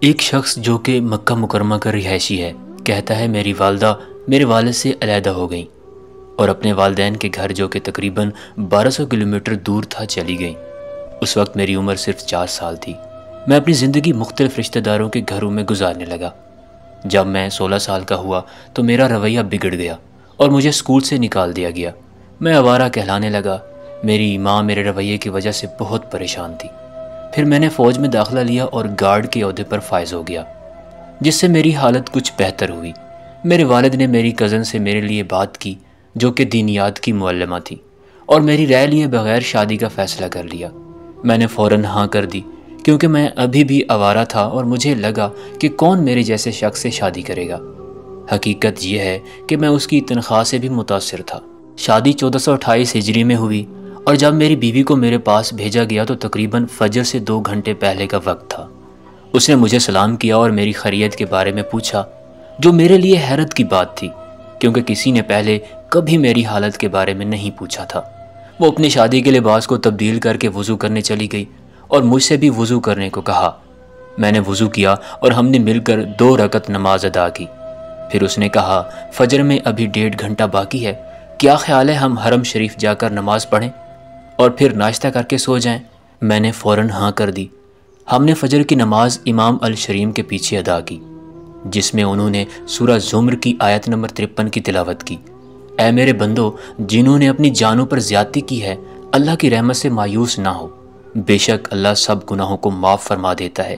ایک شخص جو کہ مکہ مکرمہ کا رہائشی ہے کہتا ہے میری والدہ میرے والد سے علیحدہ ہو گئیں اور اپنے والدین کے گھر جو کہ تقریباً 1200 کلومیٹر دور تھا چلی گئیں۔ اس وقت میری عمر صرف 4 سال تھی۔ میں اپنی زندگی مختلف رشتہ داروں کے گھروں میں گزارنے لگا۔ جب میں 16 سال کا ہوا تو میرا رویہ بگڑ گیا اور مجھے اسکول سے نکال دیا گیا۔ میں آوارہ کہلانے لگا۔ میری ماں میرے رویے کی وجہ سے بہت پریشان تھی۔ پھر میں نے فوج میں داخلہ لیا اور گارڈ کے عہدے پر فائز ہو گیا، جس سے میری حالت کچھ بہتر ہوئی۔ میرے والد نے میری کزن سے میرے لیے بات کی جو کہ دینیات کی معلمہ تھی، اور میری رائے لیے بغیر شادی کا فیصلہ کر لیا۔ میں نے فوراً ہاں کر دی کیونکہ میں ابھی بھی آوارہ تھا اور مجھے لگا کہ کون میرے جیسے شخص سے شادی کرے گا۔ حقیقت یہ ہے کہ میں اس کی تنخواہ سے بھی متاثر تھا۔ شادی 1428 ہجری میں ہوئی، اور جب میری بیوی کو میرے پاس بھیجا گیا تو تقریباً فجر سے 2 گھنٹے پہلے کا وقت تھا۔ اس نے مجھے سلام کیا اور میری خیریت کے بارے میں پوچھا، جو میرے لیے حیرت کی بات تھی کیونکہ کسی نے پہلے کبھی میری حالت کے بارے میں نہیں پوچھا تھا۔ وہ اپنی شادی کے لباس کو تبدیل کر کے وضو کرنے چلی گئی اور مجھ سے بھی وضو کرنے کو کہا۔ میں نے وضو کیا اور ہم نے مل کر 2 رکعت نماز ادا کی۔ پھر اس نے کہا، فجر میں ابھی 1.5 گھنٹہ باقی ہے، کیا خیال ہے ہم حرم شریف جا کر نماز پڑھیں اور پھر ناشتہ کر کے سو جائیں؟ میں نے فوراً ہاں کر دی۔ ہم نے فجر کی نماز امام الشریم کے پیچھے ادا کی، جس میں انہوں نے سورہ زمر کی آیت نمبر 53 کی تلاوت کی۔ اے میرے بندو، جنہوں نے اپنی جانوں پر زیادتی کی ہے، اللہ کی رحمت سے مایوس نہ ہو، بے شک اللہ سب گناہوں کو معاف فرما دیتا ہے۔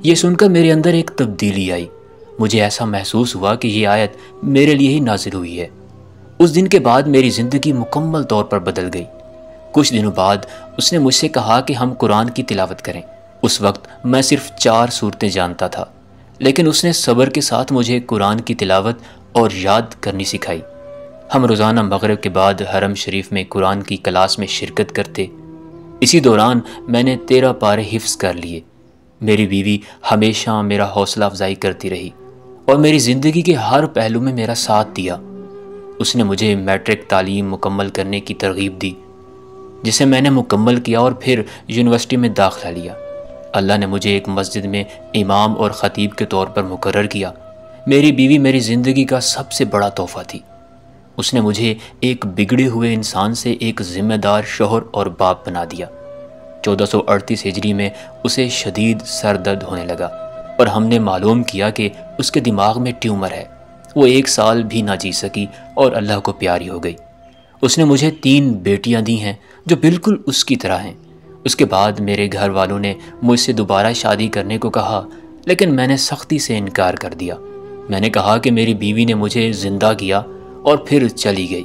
یہ سن کر میرے اندر ایک تبدیلی آئی۔ مجھے ایسا محسوس ہوا کہ یہ آیت میرے لیے ہی نازل ہوئی ہے۔ اس دن کے بعد میری زندگی مکمل طور پر بدل گئی۔ کچھ دنوں بعد اس نے مجھ سے کہا کہ ہم قرآن کی تلاوت کریں۔ اس وقت میں صرف 4 سورتیں جانتا تھا، لیکن اس نے صبر کے ساتھ مجھے قرآن کی تلاوت اور یاد کرنی سکھائی۔ ہم روزانہ مغرب کے بعد حرم شریف میں قرآن کی کلاس میں شرکت کرتے۔ اسی دوران میں نے 13 پارے حفظ کر لیے۔ میری بیوی ہمیشہ میرا حوصلہ افزائی کرتی رہی اور میری زندگی کے ہر پہلو میں میرا ساتھ دیا۔ اس نے مجھے میٹرک تعلیم مکمل کرنے کی ترغیب دی، جسے میں نے مکمل کیا اور پھر یونیورسٹی میں داخلہ لیا۔ اللہ نے مجھے ایک مسجد میں امام اور خطیب کے طور پر مقرر کیا۔ میری بیوی میری زندگی کا سب سے بڑا تحفہ تھی۔ اس نے مجھے ایک بگڑے ہوئے انسان سے ایک ذمہ دار شوہر اور باپ بنا دیا۔ 1438 ہجری میں اسے شدید سر درد ہونے لگا اور ہم نے معلوم کیا کہ اس کے دماغ میں ٹیومر ہے۔ وہ 1 سال بھی نہ جی سکی اور اللہ کو پیاری ہو گئی۔ اس نے مجھے 3 بیٹیاں دی ہیں جو بالکل اس کی طرح ہیں۔ اس کے بعد میرے گھر والوں نے مجھ سے دوبارہ شادی کرنے کو کہا، لیکن میں نے سختی سے انکار کر دیا۔ میں نے کہا کہ میری بیوی نے مجھے زندہ کیا اور پھر چلی گئی۔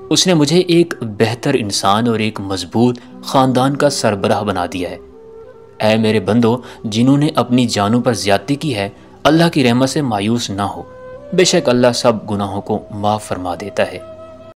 اس نے مجھے ایک بہتر انسان اور ایک مضبوط خاندان کا سربراہ بنا دیا ہے۔ اے میرے بندو، جنہوں نے اپنی جانوں پر زیادتی کی ہے، اللہ کی رحمت سے مایوس نہ ہو، بے شک اللہ سب گناہوں کو معاف فرما دیتا ہے۔